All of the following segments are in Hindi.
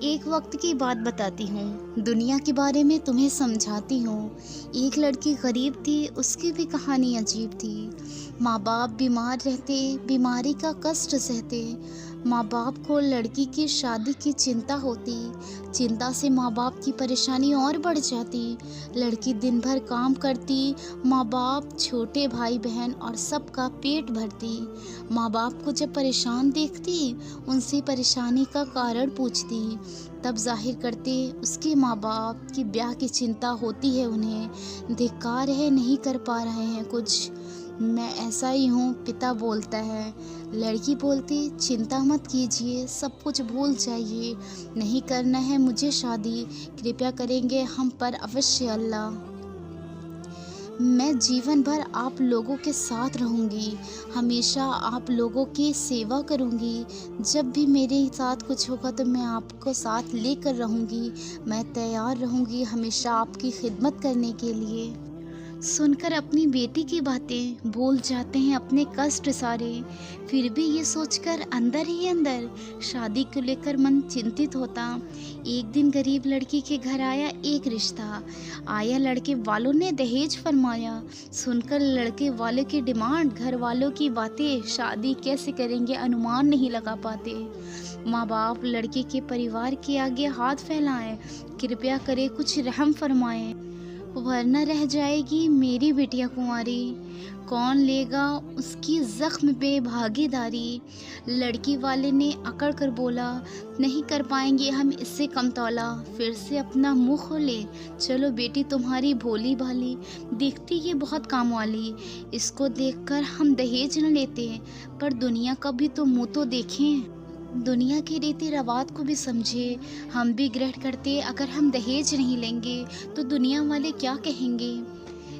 एक वक्त की बात बताती हूँ, दुनिया के बारे में तुम्हें समझाती हूँ। एक लड़की गरीब थी, उसकी भी कहानी अजीब थी। माँ बाप बीमार रहते, बीमारी का कष्ट सहते। माँ बाप को लड़की की शादी की चिंता होती। चिंता से माँ बाप की परेशानी और बढ़ जाती। लड़की दिन भर काम करती, माँ बाप, छोटे भाई बहन और सबका पेट भरती। माँ बाप को जब परेशान देखती, उनसे परेशानी का कारण पूछती, तब जाहिर करते उसके माँ बाप की ब्याह की चिंता होती है उन्हें। धिक्कार है, नहीं कर पा रहे हैं कुछ। मैं ऐसा ही हूँ, पिता बोलता है। लड़की बोलती, चिंता मत कीजिए, सब कुछ भूल जाइए। नहीं करना है मुझे शादी, कृपया करेंगे हम पर अवश्य अल्लाह। मैं जीवन भर आप लोगों के साथ रहूँगी, हमेशा आप लोगों की सेवा करूँगी। जब भी मेरे साथ कुछ होगा तो मैं आपको साथ लेकर रहूँगी। मैं तैयार रहूँगी हमेशा आपकी खिदमत करने के लिए। सुनकर अपनी बेटी की बातें भूल जाते हैं अपने कष्ट सारे। फिर भी ये सोचकर अंदर ही अंदर शादी को लेकर मन चिंतित होता। एक दिन गरीब लड़की के घर आया एक रिश्ता। आया, लड़के वालों ने दहेज फरमाया। सुनकर लड़के वाले की डिमांड, घर वालों की बातें, शादी कैसे करेंगे अनुमान नहीं लगा पाते। माँ बाप लड़के के परिवार के आगे हाथ फैलाएं, कृपया करे कुछ रहम फरमाएं, वरना रह जाएगी मेरी बिटिया कुंवारी। कौन लेगा उसकी जख्म पे भागीदारी। लड़की वाले ने अकड़ कर बोला, नहीं कर पाएंगे हम इससे कम तौला। फिर से अपना मुंह खोले, चलो बेटी तुम्हारी भोली भाली, दिखती ये बहुत काम वाली। इसको देखकर हम दहेज न लेते, पर दुनिया का भी तो मुंह तो देखें। दुनिया की रीति रिवाज को भी समझे। हम भी ग्रहण करते, अगर हम दहेज नहीं लेंगे तो दुनिया वाले क्या कहेंगे।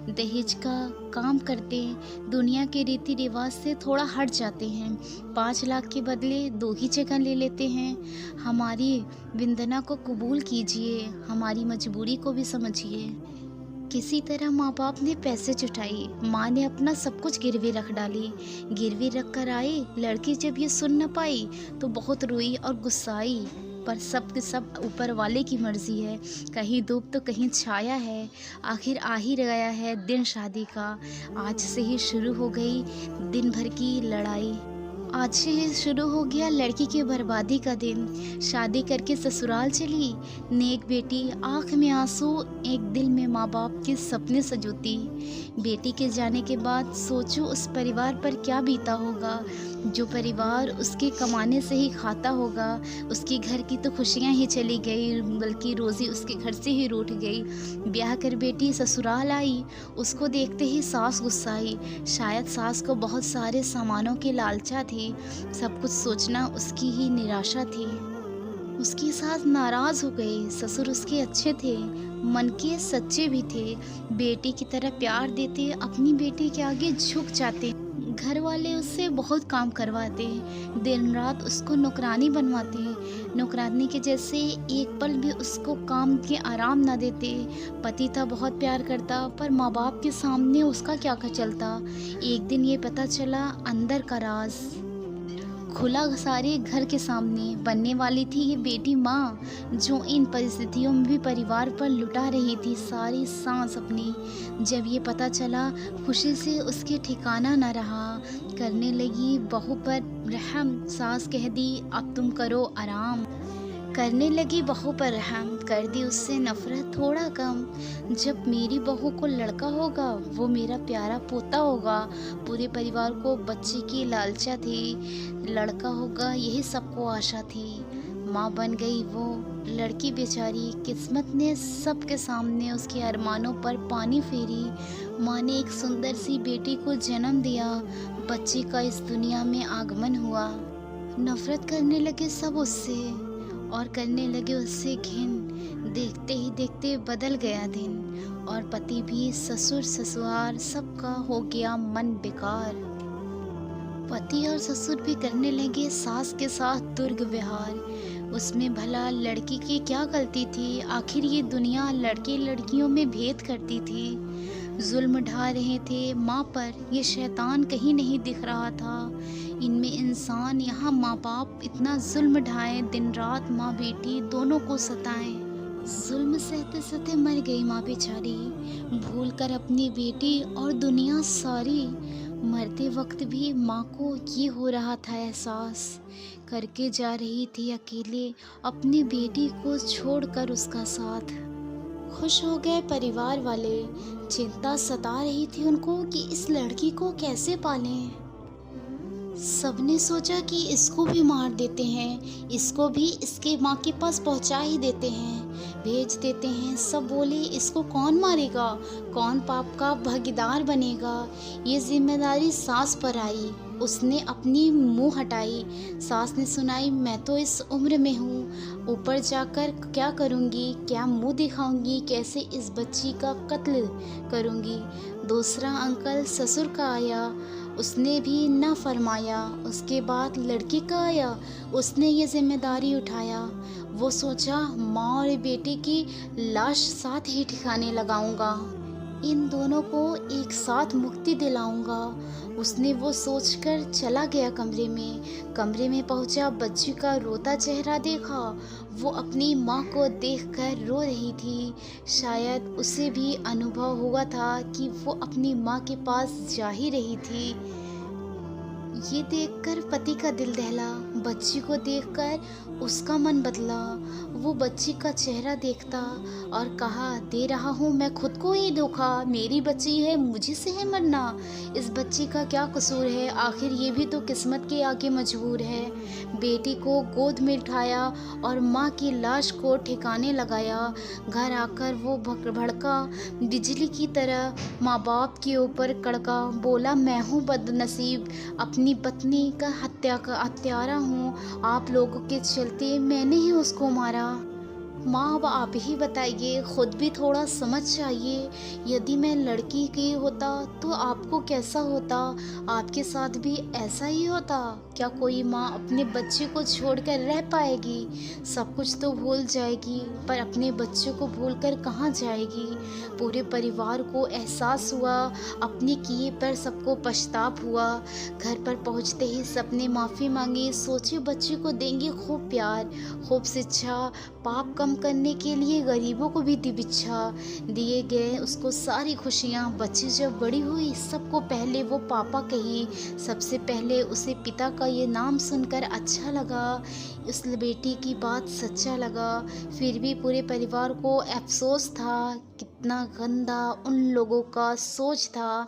दहेज का काम करते, दुनिया के रीति रिवाज से थोड़ा हट जाते हैं। 5 लाख के बदले 2 ही जगह ले लेते हैं। हमारी विंदना को कबूल कीजिए, हमारी मजबूरी को भी समझिए। किसी तरह माँ बाप ने पैसे जुटाए, माँ ने अपना सब कुछ गिरवी रख डाली। गिरवी रख कर आई, लड़की जब ये सुन न पाई तो बहुत रोई और गुस्साई। पर सब के सब ऊपर वाले की मर्जी है, कहीं धूप तो कहीं छाया है। आखिर आ ही गया है दिन शादी का। आज से ही शुरू हो गई दिन भर की लड़ाई। आज से ही शुरू हो गया लड़की की बर्बादी का दिन। शादी करके ससुराल चली, नेक बेटी, आँख में आंसू, एक दिल में माँ बाप के सपने सजोती। बेटी के जाने के बाद सोचो उस परिवार पर क्या बीता होगा, जो परिवार उसके कमाने से ही खाता होगा। उसके घर की तो खुशियाँ ही चली गई, बल्कि रोज़ी उसके घर से ही रूठ गई। ब्याह कर बेटी ससुराल आई, उसको देखते ही सास गुस्साई। शायद सास को बहुत सारे सामानों की लालसा थी, सब कुछ सोचना उसकी ही निराशा थी। उसकी सास नाराज हो गई। ससुर उसके अच्छे थे, मन के सच्चे भी थे, बेटी की तरह प्यार देते, अपनी बेटी के आगे झुक जाते। घर वाले उससे बहुत काम करवाते, दिन रात उसको नौकरानी बनवाते। नौकरानी के जैसे एक पल भी उसको काम के आराम ना देते। पति था, बहुत प्यार करता, पर माँ बाप के सामने उसका क्या चलता। एक दिन ये पता चला अंदर का राज खुला सारे घर के सामने। बनने वाली थी ये बेटी माँ, जो इन परिस्थितियों में भी परिवार पर लुटा रही थी सारी सांस अपनी। जब ये पता चला, खुशी से उसके ठिकाना न रहा। करने लगी बहू पर रहम, सास कह दी अब तुम करो आराम। करने लगी बहू पर रहम, कर दी उससे नफरत थोड़ा कम। जब मेरी बहू को लड़का होगा, वो मेरा प्यारा पोता होगा। पूरे परिवार को बच्चे की लालसा थी, लड़का होगा यही सबको आशा थी। माँ बन गई वो लड़की बेचारी, किस्मत ने सबके सामने उसके अरमानों पर पानी फेरी। माँ ने एक सुंदर सी बेटी को जन्म दिया, बच्चे का इस दुनिया में आगमन हुआ। नफरत करने लगे सब उससे और करने लगे उससे घिन। देखते ही देखते बदल गया दिन, और पति भी, ससुर ससुराल सबका हो गया मन बेकार। पति और ससुर भी करने लगे सास के साथ दुर्व्यवहार। उसमें भला लड़की की क्या गलती थी, आखिर ये दुनिया लड़के लड़कियों में भेद करती थी। जुल्म ढा रहे थे माँ पर, ये शैतान कहीं नहीं दिख रहा था। इनमें इंसान यहाँ माँ बाप इतना जुल्म ढाएं, दिन रात माँ बेटी दोनों को सताएं। जुल्म सहते सहते मर गई माँ बेचारी, भूल कर अपनी बेटी और दुनिया सारी। मरते वक्त भी माँ को ये हो रहा था एहसास, करके जा रही थी अकेले अपनी बेटी को छोड़कर उसका साथ। खुश हो गए परिवार वाले, चिंता सता रही थी उनको कि इस लड़की को कैसे पालें। सबने सोचा कि इसको भी मार देते हैं, इसको भी इसके माँ के पास पहुंचा ही देते हैं, भेज देते हैं। सब बोले इसको कौन मारेगा, कौन पाप का भागीदार बनेगा। ये जिम्मेदारी सास पर आई, उसने अपनी मुंह हटाई। सास ने सुनाई, मैं तो इस उम्र में हूँ, ऊपर जाकर क्या करूँगी, क्या मुंह दिखाऊंगी, कैसे इस बच्ची का कत्ल करूँगी। दूसरा अंकल ससुर का आया, उसने भी न फरमाया। उसके बाद लड़की का आया, उसने ये जिम्मेदारी उठाया। वो सोचा माँ और बेटे की लाश साथ ही ठिकाने लगाऊंगा, इन दोनों को एक साथ मुक्ति दिलाऊंगा। उसने वो सोचकर चला गया कमरे में। कमरे में पहुंचा, बच्ची का रोता चेहरा देखा। वो अपनी माँ को देखकर रो रही थी। शायद उसे भी अनुभव हुआ था कि वो अपनी माँ के पास जा ही रही थी। ये देखकर पति का दिल दहला, बच्ची को देखकर उसका मन बदला। वो बच्ची का चेहरा देखता और कहा, दे रहा हूँ मैं खुद को ही धोखा, मेरी बच्ची है, मुझे से है मरना। इस बच्ची का क्या कसूर है, आखिर ये भी तो किस्मत के आगे मजबूर है। बेटी को गोद में उठाया और माँ की लाश को ठिकाने लगाया। घर आकर वो भड़का, बिजली की तरह माँ बाप के ऊपर कड़का। बोला, मैं हूँ बदनसीब, अपनी पत्नी का हत्यारा हूँ, आप लोगों के चलते मैंने ही उसको मारा। माँ अब आप ही बताइए, खुद भी थोड़ा समझ चाहिए। यदि मैं लड़की की होता तो आपको कैसा होता, आपके साथ भी ऐसा ही होता क्या? कोई माँ अपने बच्चे को छोड़कर रह पाएगी? सब कुछ तो भूल जाएगी, पर अपने बच्चे को भूलकर कहाँ जाएगी? पूरे परिवार को एहसास हुआ, अपने किए पर सबको पछतावा हुआ। घर पर पहुँचते ही सबने माफ़ी मांगी, सोचे बच्चे को देंगे खूब प्यार, खूब शिक्षा, पाप कम करने के लिए गरीबों को भी दी भिक्षा। दिए गए उसको सारी खुशियाँ। बच्ची जब बड़ी हुई, सबको पहले वो पापा कही, सबसे पहले उसे पिता का ये नाम सुनकर अच्छा लगा। उस बेटी की बात सच्चा लगा। फिर भी पूरे परिवार को अफसोस था, कितना गंदा उन लोगों का सोच था।